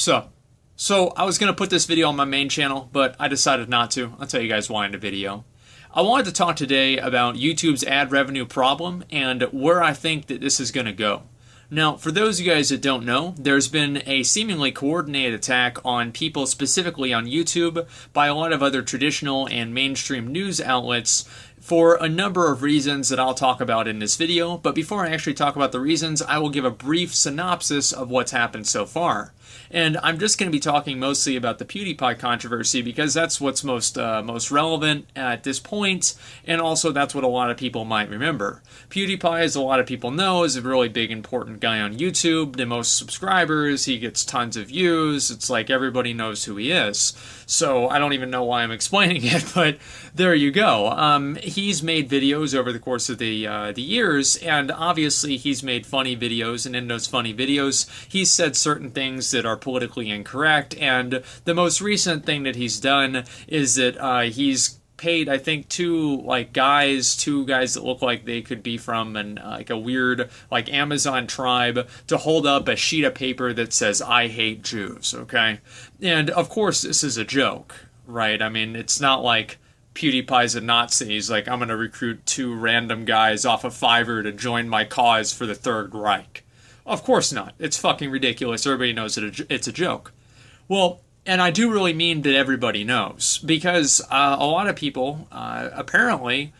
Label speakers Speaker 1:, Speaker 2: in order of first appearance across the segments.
Speaker 1: So, so I was going to put this video on my main channel, but I decided not to. I'll tell you guys why in the video. I wanted to talk today about YouTube's ad revenue problem and where I think that this is going to go. Now, for those of you guys that don't know, there's been a seemingly coordinated attack on people specifically on YouTube by a lot of other traditional and mainstream news outlets for a number of reasons that I'll talk about in this video. But before I actually talk about the reasons, I will give a brief synopsis of what's happened so far. And I'm just going to be talking mostly about the PewDiePie controversy because that's what's most relevant at this point, and also that's what a lot of people might remember. PewDiePie, as a lot of people know, is a really big, important guy on YouTube. The most subscribers, he gets tons of views. It's like everybody knows who he is. So I don't even know why I'm explaining it, but there you go. He's made videos over the course of the years, and obviously he's made funny videos, and in those funny videos, he's said certain things that are politically incorrect, and the most recent thing that he's done is that he's paid, I think, two guys that look like they could be from a weird Amazon tribe to hold up a sheet of paper that says "I hate Jews." Okay, and of course this is a joke, right? I mean, it's not like PewDiePie's a Nazi. He's like, I'm going to recruit two random guys off of Fiverr to join my cause for the Third Reich. Of course not. It's fucking ridiculous. Everybody knows that it's a joke. Well, and I do really mean that everybody knows, because a lot of people, apparently,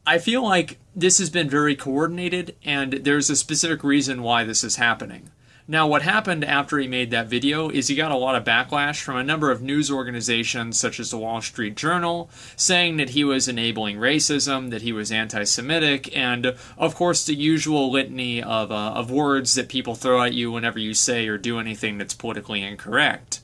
Speaker 1: I feel like this has been very coordinated, and there's a specific reason why this is happening. Now, what happened after he made that video is he got a lot of backlash from a number of news organizations, such as the Wall Street Journal, saying that he was enabling racism, that he was anti-Semitic, and, of course, the usual litany of words that people throw at you whenever you say or do anything that's politically incorrect.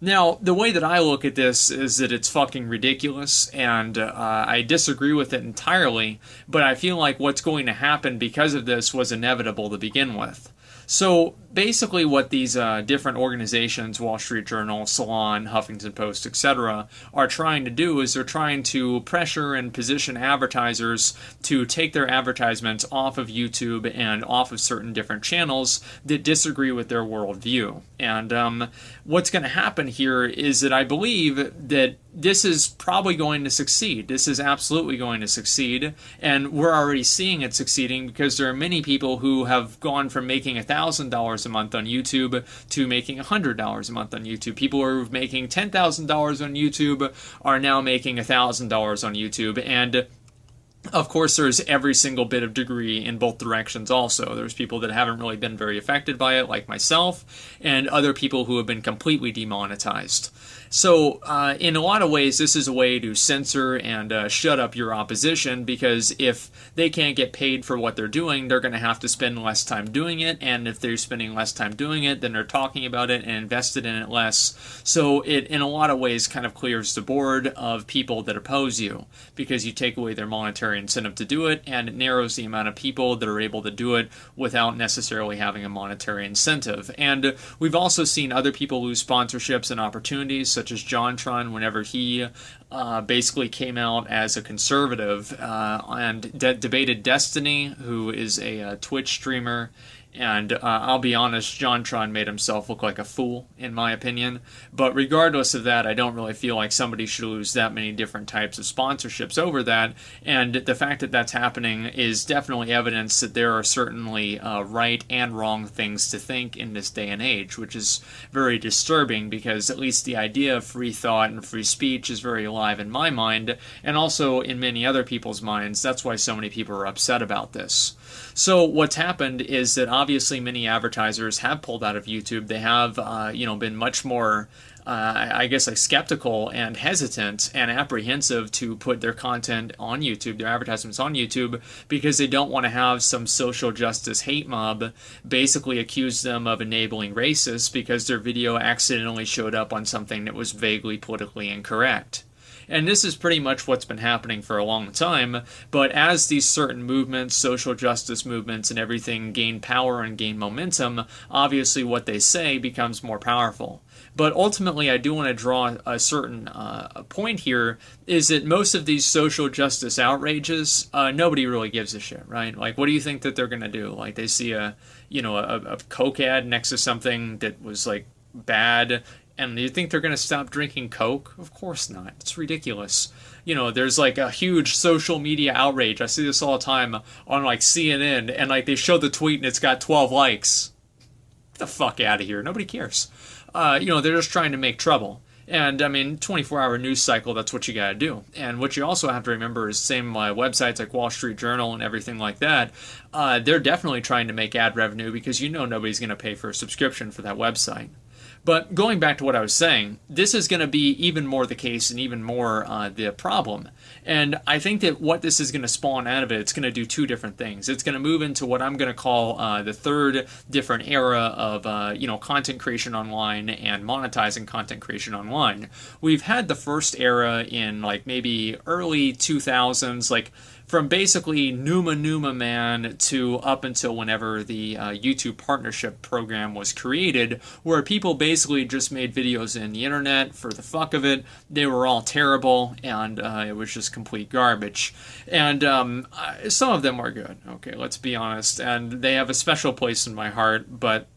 Speaker 1: Now, the way that I look at this is that it's fucking ridiculous, and I disagree with it entirely, but I feel like what's going to happen because of this was inevitable to begin with. So basically what these different organizations, Wall Street Journal, Salon, Huffington Post, etc., are trying to do is they're trying to pressure and position advertisers to take their advertisements off of YouTube and off of certain different channels that disagree with their worldview. And what's going to happen here is that I believe that this is probably going to succeed. This is absolutely going to succeed, and we're already seeing it succeeding because there are many people who have gone from making $1,000 a month on YouTube to making $100 a month on YouTube. People who are making $10,000 on YouTube are now making $1,000 on YouTube, and of course, there's every single bit of degree in both directions also. There's people that haven't really been very affected by it, like myself, and other people who have been completely demonetized. So, in a lot of ways, this is a way to censor and shut up your opposition, because if they can't get paid for what they're doing, they're going to have to spend less time doing it, and if they're spending less time doing it, then they're talking about it and invested in it less. So it, in a lot of ways, kind of clears the board of people that oppose you, because you take away their monetary incentive to do it, and it narrows the amount of people that are able to do it without necessarily having a monetary incentive. And we've also seen other people lose sponsorships and opportunities, such as JonTron, whenever he basically came out as a conservative and debated Destiny, who is a Twitch streamer. And I'll be honest, JonTron made himself look like a fool, in my opinion. But regardless of that, I don't really feel like somebody should lose that many different types of sponsorships over that. And the fact that that's happening is definitely evidence that there are certainly right and wrong things to think in this day and age, which is very disturbing, because at least the idea of free thought and free speech is very alive in my mind, and also in many other people's minds. That's why so many people are upset about this. So what's happened is that obviously many advertisers have pulled out of YouTube. They have, been much more, skeptical and hesitant and apprehensive to put their content on YouTube, their advertisements on YouTube, because they don't want to have some social justice hate mob basically accuse them of enabling racists because their video accidentally showed up on something that was vaguely politically incorrect. And this is pretty much what's been happening for a long time, but as these certain movements, social justice movements and everything gain power and gain momentum, obviously what they say becomes more powerful. But ultimately, I do want to draw a certain point here, is that most of these social justice outrages, nobody really gives a shit, right? Like, what do you think that they're going to do? Like, they see a Coke ad next to something that was, like, bad. And you think they're going to stop drinking Coke? Of course not. It's ridiculous. There's like a huge social media outrage. I see this all the time on like CNN, and like they show the tweet and it's got 12 likes. Get the fuck out of here. Nobody cares. They're just trying to make trouble. And I mean, 24-hour news cycle, that's what you got to do. And what you also have to remember is same websites like Wall Street Journal and everything like that, they're definitely trying to make ad revenue because nobody's going to pay for a subscription for that website. But going back to what I was saying, this is going to be even more the case and even more the problem. And I think that what this is going to spawn out of it, it's going to do two different things. It's going to move into what I'm going to call the third different era of content creation online and monetizing content creation online. We've had the first era in like maybe early 2000s, like from basically Numa Man to up until whenever the YouTube partnership program was created, where people basically just made videos in the internet for the fuck of it. They were all terrible, and it was just complete garbage. And some of them are good, okay, let's be honest, and they have a special place in my heart, but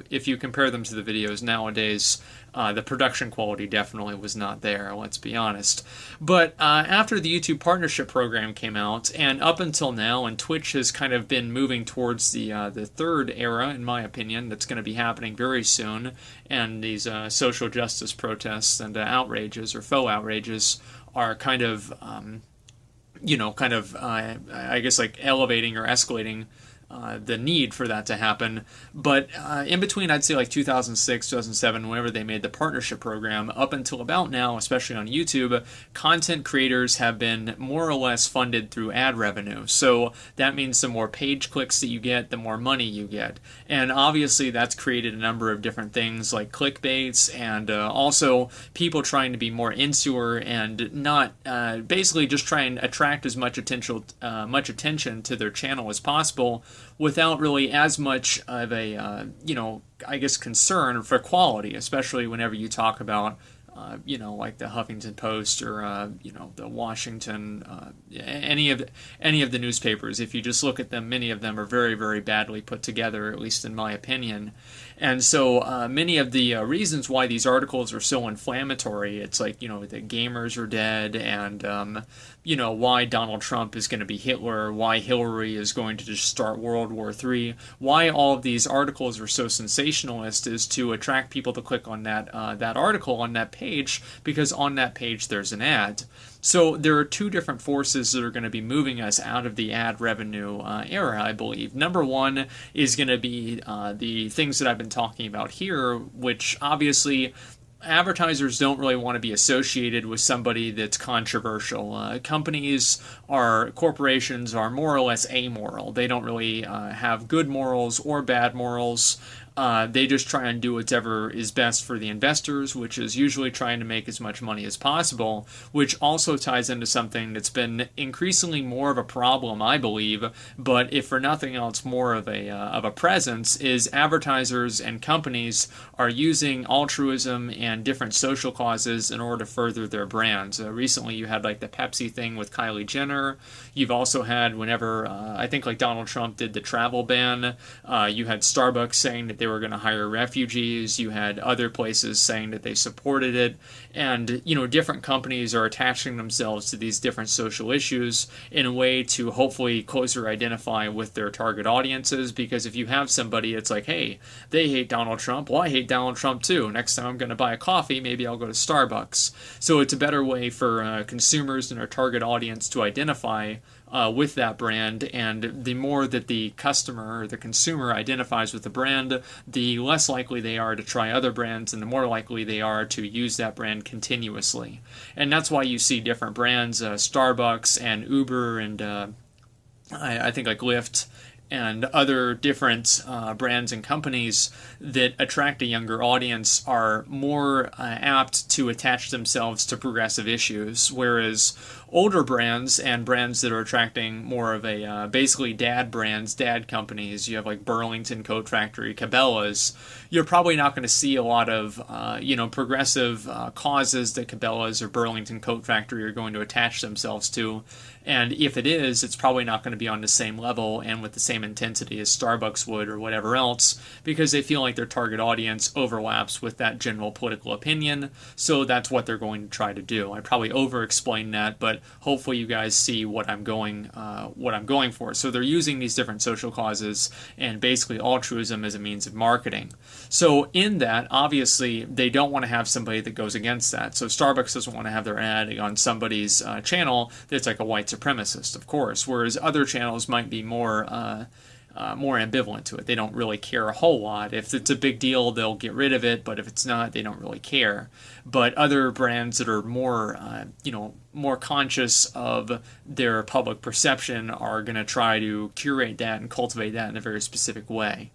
Speaker 1: if you compare them to the videos nowadays, the production quality definitely was not there, let's be honest. But after the YouTube partnership program came out, and up until now, and Twitch has kind of been moving towards the third era, in my opinion, that's going to be happening very soon, and these social justice protests and outrages or faux outrages are kind of, I guess like elevating or escalating the need for that to happen. But in between, I'd say like 2006, 2007, whenever they made the partnership program, up until about now, especially on YouTube, content creators have been more or less funded through ad revenue. So that means the more page clicks that you get, the more money you get. And obviously that's created a number of different things like clickbaits and also people trying to be more insular and not basically just try and attract as much attention to their channel as possible without really as much of a, I guess, concern for quality, especially whenever you talk about, like the Huffington Post or, the Washington, any of the newspapers. If you just look at them, many of them are very, very badly put together, at least in my opinion. And so many of the reasons why these articles are so inflammatory, it's like, the gamers are dead and, why Donald Trump is going to be Hitler, why Hillary is going to just start World War III, why all of these articles are so sensationalist is to attract people to click on that article on that page, because on that page there's an ad. So there are two different forces that are going to be moving us out of the ad revenue era, I believe. Number one is going to be the things that I've been talking about here, which obviously advertisers don't really want to be associated with somebody that's controversial. Corporations are more or less amoral. They don't really have good morals or bad morals. They just try and do whatever is best for the investors, which is usually trying to make as much money as possible, which also ties into something that's been increasingly more of a problem, I believe, but if for nothing else more of a presence, is advertisers and companies are using altruism and different social causes in order to further their brands. Recently you had like the Pepsi thing with Kylie Jenner. You've also had whenever, I think like Donald Trump did the travel ban, you had Starbucks saying that they were going to hire refugees. You had other places saying that they supported it. And, different companies are attaching themselves to these different social issues in a way to hopefully closer identify with their target audiences. Because if you have somebody, it's like, hey, they hate Donald Trump. Well, I hate Donald Trump too. Next time I'm going to buy a coffee, maybe I'll go to Starbucks. So it's a better way for consumers and our target audience to identify with that brand, and the more that the customer or the consumer identifies with the brand, the less likely they are to try other brands, and the more likely they are to use that brand continuously. And that's why you see different brands, Starbucks and Uber and I think like Lyft and other different brands and companies that attract a younger audience are more apt to attach themselves to progressive issues, whereas older brands and brands that are attracting more of a basically dad brands, dad companies. You have like Burlington Coat Factory, Cabela's. You're probably not going to see a lot of progressive causes that Cabela's or Burlington Coat Factory are going to attach themselves to. And if it is, it's probably not going to be on the same level and with the same intensity as Starbucks would or whatever else, because they feel like their target audience overlaps with that general political opinion. So that's what they're going to try to do. I probably over-explained that, but hopefully you guys see what I'm going for. So they're using these different social causes and basically altruism as a means of marketing. So in that, obviously, they don't want to have somebody that goes against that. So Starbucks doesn't want to have their ad on somebody's channel that's like a white supremacist, of course, whereas other channels might be more ambivalent to it. They don't really care a whole lot. If it's a big deal, they'll get rid of it, but if it's not, they don't really care. But other brands that are more conscious of their public perception are going to try to curate that and cultivate that in a very specific way.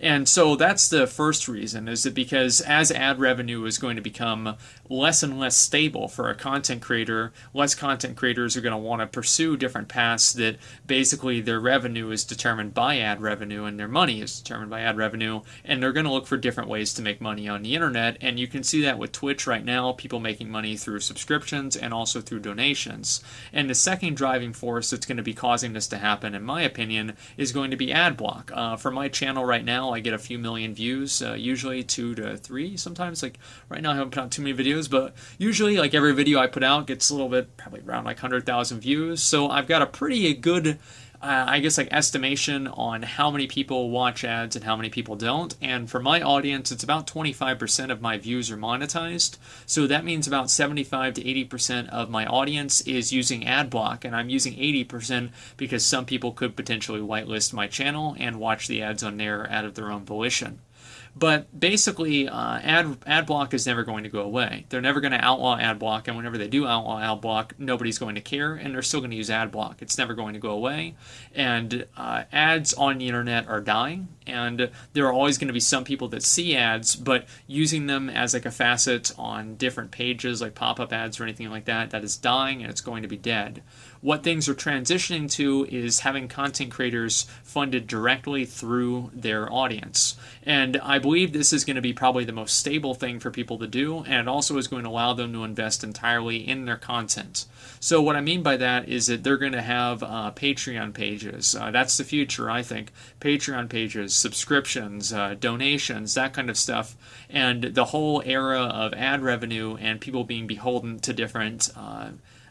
Speaker 1: And so that's the first reason, is that because as ad revenue is going to become less and less stable for a content creator, less content creators are going to want to pursue different paths that basically their revenue is determined by ad revenue and their money is determined by ad revenue, and they're going to look for different ways to make money on the internet. And you can see that with Twitch right now, people making money through subscriptions and also through donations. And the second driving force that's going to be causing this to happen, in my opinion, is going to be ad block. For my channel right now, I get a few million views, usually 2 to 3 sometimes. Like right now I haven't put out too many videos, but usually like every video I put out gets a little bit, probably around like 100,000 views. So I've got a pretty good estimation on how many people watch ads and how many people don't. And for my audience, it's about 25% of my views are monetized. So that means about 75 to 80% of my audience is using ad block, and I'm using 80% because some people could potentially whitelist my channel and watch the ads on there out of their own volition. But basically, ad block is never going to go away. They're never going to outlaw ad block, and whenever they do outlaw ad block, nobody's going to care, and they're still going to use ad block. It's never going to go away, and ads on the internet are dying, and there are always going to be some people that see ads, but using them as like a facet on different pages, like pop-up ads or anything like that, that is dying, and it's going to be dead. What things are transitioning to is having content creators funded directly through their audience. And I believe this is going to be probably the most stable thing for people to do, and it also is going to allow them to invest entirely in their content. So what I mean by that is that they're going to have Patreon pages. That's the future, I think. Patreon pages, subscriptions, donations, that kind of stuff. And the whole era of ad revenue and people being beholden to different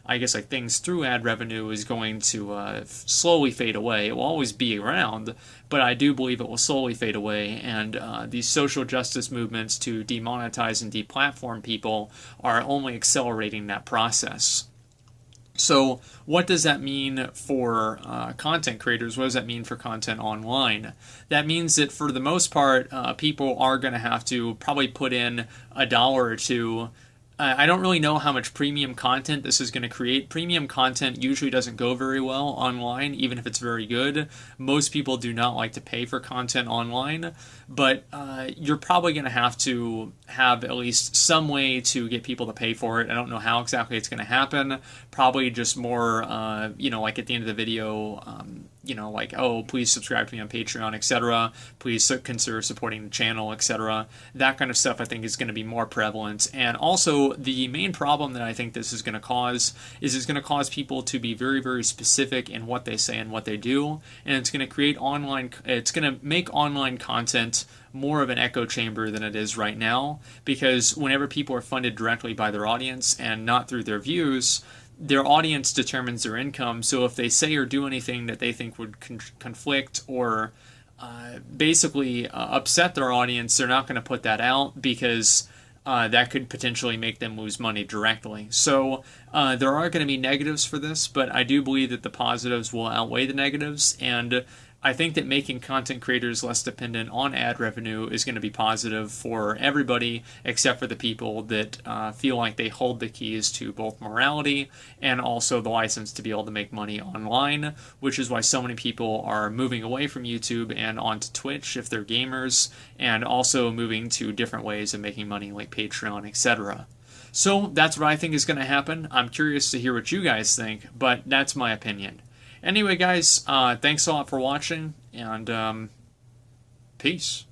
Speaker 1: like things through ad revenue is going to slowly fade away. It will always be around, but I do believe it will slowly fade away, and these social justice movements to demonetize and deplatform people are only accelerating that process. So what does that mean for content creators? What does that mean for content online? That means that for the most part, people are going to have to probably put in $1 or $2. I don't really know how much premium content this is going to create. Premium content usually doesn't go very well online, even if it's very good. Most people do not like to pay for content online, but you're probably going to have at least some way to get people to pay for it. I don't know how exactly it's going to happen. Probably just more, like at the end of the video, like, oh, please subscribe to me on Patreon, etc. Please consider supporting the channel, etc. That kind of stuff I think is going to be more prevalent. And also the main problem that I think this is going to cause is it's going to cause people to be very, very specific in what they say and what they do. And it's going to make online content more of an echo chamber than it is right now, because whenever people are funded directly by their audience and not through their views, their audience determines their income. So if they say or do anything that they think would conflict or basically upset their audience, they're not going to put that out, because that could potentially make them lose money directly. So there are going to be negatives for this, but I do believe that the positives will outweigh the negatives, and I think that making content creators less dependent on ad revenue is going to be positive for everybody, except for the people that feel like they hold the keys to both morality and also the license to be able to make money online, which is why so many people are moving away from YouTube and onto Twitch if they're gamers, and also moving to different ways of making money like Patreon, etc. So that's what I think is going to happen. I'm curious to hear what you guys think, but that's my opinion. Anyway, guys, thanks a lot for watching, and peace.